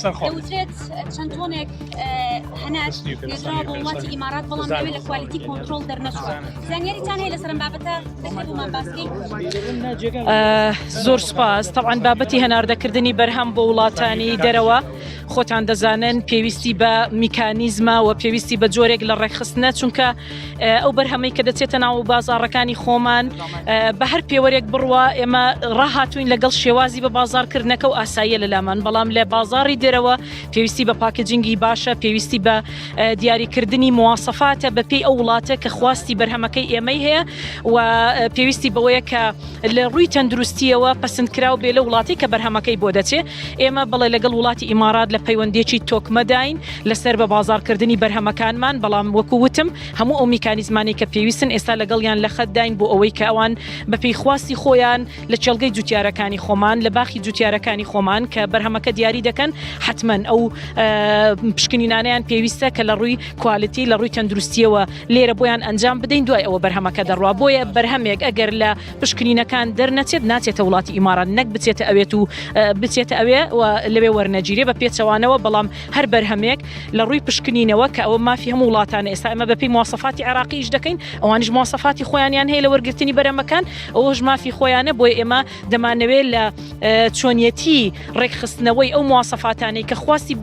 دەوترێت چەند تۆنێک هەنات پێدراوە بۆ وڵاتی ئیمارات بەڵام لەوێ لە کوالیتی کۆنتڕۆڵ دەرنەچوە زانیاریتان هەیە لەسەر ئەم بابەتە دەکرێت بۆمان باس بکەین؟ زۆر سوپاس. طبعاً بابەتی هەناردەکردنی بەرهەم بۆ وڵاتانی دەرەوە خۆتان دەزانن پێویستی بە میکانیزمە و پێویستی بە جۆرێک لە ڕێکخستنە چونکە ئەو بەرهەمەی کە دەچێتە ناو بازاڕەکانی خۆمان بە هەر پێوەرێک بڕوە ئێمە ڕاهاتوین لەگەڵ شێوازی بە بازارکردنەکە و ئاساییە لەلامان بەڵام لە بازاڕی دەرەوە پێویستی بە پاکەجینگی باشە پێویستی بە دیاریکردنی مواسەفاتە بەپێی ئەو وڵاتە کە خواستی بەرهەمەکەی ئێمەی هەیە و پێویستی بەوەیە کە لە ڕووی تەندروستیەوە پەسەندکراو بێ لە وڵاتی کە بەرهەمەکەی بۆ دەچێت ئێمە بڵێ لەگەڵ وڵاتی ئیمارات لە پەیوەندێکی تۆکمەداین لەسەر بە بازارکردنی بەرهەمەکانمان بەڵام وەکو وتم هەموو ئەو میکانیزمانی کە پێویستن ئێستا لەگەڵیان لە خەتداین بۆ ئەوەی کە ئەوان بەپێی خواستی خۆیان لە چێلگەی جوتیارەکانی خۆمان لە باخی جوتیارەکانی خۆمان کە بەرهەمەکە دیاری دەکەن حتمما ئەو پشکنینانیان پێویستە کە لە ڕووی کوالیتی لە ڕووی تەندروستیەوە لێرە بۆیان ئەنجام بدەین دوای ئەوە بەرهەمەکە دەڕوا بۆیە بەرهەمێک ئەگەر لە پشکنینەکان دەرنەچێت ناچێتە وڵاتی ئیمارات نەک بچێتە ئەوێت و بچێتە ئەوێ و لەوێ وەرنەگیرێ بە پێچەوانەوە بەڵام هەر بەرهەمێک لە ڕووی پشکنینەوە کە ئەوە مافی هەموو وڵاتانە ئێستا ئەمە بەپێی مواسەفاتی عێراقیش دەکەین ئەوانیش مواسەفاتی خۆیانیان هەیە لە وەرگرتنی بەرهەمەکان ئەوەش مافی خۆیانە بۆی ئێمە دەمانەوێت لە چۆنیەتی ڕێکخستنەوەی ئەو مواسەفاتانەی کە خواستی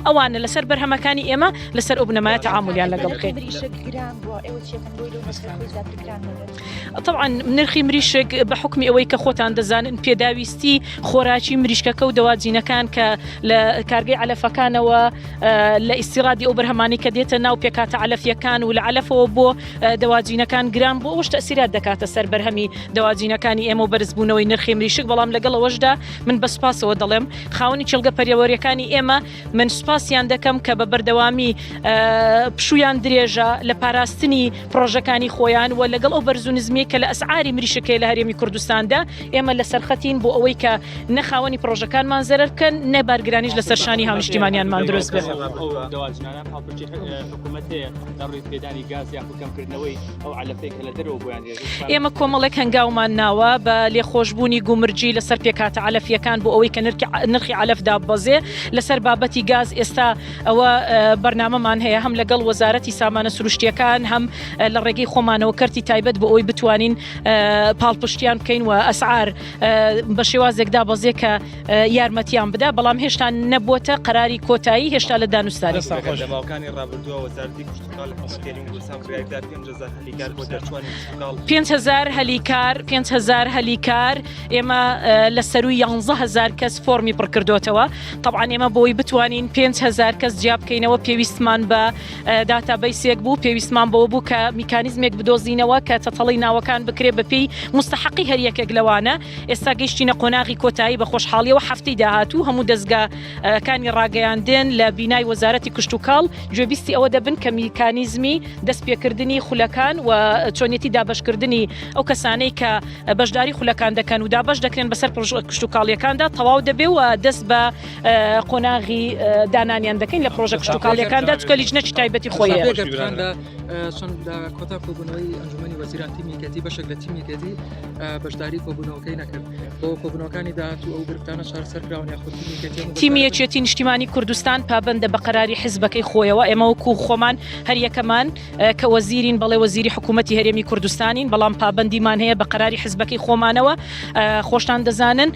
ئەوانە لەسەر بەرهەمەکانی ئێمە لەسەر ئەو بنەمایە تەعاملیان لەگەڵ بکەین. طبعا نرخی مریشک بە حکمی ئەوەی کە خۆتان دەزانن پێداویستی خۆراکی مریشکەکە و دەواجینەکان کە لە کارگەی علەفەکانەوە لە ئیسیرادی ئەو بەرهەمانی کە دێتە ناو پێکاتە علەفیەکان و لە علەفەوە بۆ دەواجینەکان گران بۆ ئەوش تەسیرات دەکاتە سەر بەرهەمی دەواجینەکانی ئێمە و بەرزبوونەوەی نرخی مریشک بەڵام لەگەڵەوەشدا من بە سوپاسەوە دەڵێم خاوەنی چێلگە پەریەوەریەکانی ئێمە من سوپاسیان دەکەم کە بە بەردەوامی پشویان درێژە لە پاراستنی پرۆژەکانی خۆیان و لەگەڵ ئەو بەرزونزمیە کە لە ئەسعاری مریشکەی لە هەرێمی کوردستاندا ئێمە لە سەرخەتین بۆ ئەوەی کە نەخاوەنی پرۆژەکانمان زەرەر بکەن نەبارگرانیش لەسەر شانی هاونیشتیمانیانمان دروست بێت. ئێمە کۆمەڵێک هەنگاومان ناوە بە لێخۆشببوونی گومرجی لەسەر پێکاتە علەفیەکان بۆ ئەوەی کە نرخی علەفدا بەزێ لەسەر بابەتی گاز ئێستا ئەوە بەرنامەمان هەیە هەم لەگەڵ وەزارەتی سامانە سروشتیەکان هەم لە ڕێگەی خۆمانەوە کەرتی تایبەت بۆ ئەوی بتوانین پاڵپشتیان بکەین و ئەسعار بە شێوازێکدا بەزێ کە یارمەتیان بدا بەڵام هێشتا نەبووتە قەراری کۆتایی هێشتا لە دانوستانی. 5,000 هەلیکار ئێمە لە سەروی 11,000 کەس فۆرمی پڕکردوتەوە. طبعا ئێمە بۆی بتوانین 5,000 کەس جیاب بکەینەوە پێویستمان بە داتابەیسێک بوو پێویستمان بەوە بوو کە میکانیزمێک بدۆزینەوە کە تەتەڵی ناوەکان بکرێ بەپێی مستحقی هەر یەکێک لەوانە. ئێستا گەیشتینە قۆناغی کۆتایی بە خۆشحاڵیەوە هەفتەی داهاتوو هەموو دەستگاکانی ڕاگەیاندن لە بینای وەزارەتی کشت و کاڵ گوێبیستی ئەوە دەبن کە میکانیزمی دەستپێکردنی خولەکان و چۆنیەتی دابشکردنی ئەو کەسانەی کە بەشداری خولەکان دەکەن و دابش دەکرێن بەسەر کشت و کاڵیەکاندا تەواو دەبێ و دەست بە قۆناغی دانانیان دەکەین لە پرۆژە کشت و کاڵیەکاندا چکە لیژنەی تایبەتی خۆیە. کۆتا کۆبوونەوەی ئەنجومەنی وەزیران تیمیکەتی بەشێک لە تیمیکەتی بەشداری کۆبوونەوەکەی نەکرد بۆ کۆبوونەوەکانی داهاتوو ئەو گرفتانە چارەسەرکراون یاخود تیمی یەکێتی نیشتیمانی کوردستان پابەندە بە قەراری حیزبەکەی خۆیەوە ئێمە وەکو خۆمان هەر یەکەمان کە وەزیرین بەڵێ وەزیری حکوومەتی هەرێمی کوردستانین بەڵام پابەندیمان هەیە بە قەراری حیزبەکەی خۆمانەوە خۆشتان دەزانن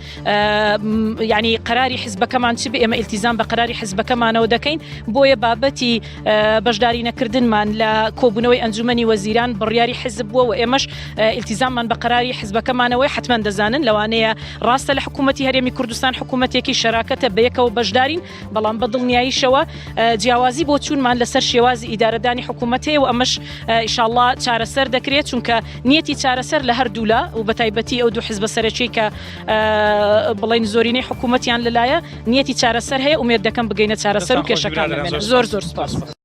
یعنی قەراری حیزبەکەمان چ بێ ئێمە ئیلتیزام بە قەراری حیزبەکەمانەوە دەکەین بۆیە بابەتی بەشداری نەکردنمان لە کۆبوونەوەی ئەنجومەنی وەزیران بڕیاری حیزب بووە و ئێمەش ئیلتیزاممان بە قەراری حیزبەکەمانەوەی حتمما دەزانن لەوانەیە ڕاستە لە حکوومەتی هەرێمی کوردستان حکوومەتێکی شەراکەتە بەیەکەوە بەشدارین بەڵام بە دڵنیاییشەوە جیاوازی بۆ چوونمان لەسەر شێوازی ئیدارەدانی حکوومەتەیە و ئەمەش ئینشاءالله چارەسەر دەکرێت چونکە نیەتی چارەسەر لە هەردوولا و بەتایبەتی ئەو دوو حیزبە سەرەکی کە بڵین زۆرینەی حکوومەتیان لەلایە نیەتی چارەسەر هەیە ئومێد دەکەم بگەینە چارەسەر و کێشەکان زۆر سوپاس.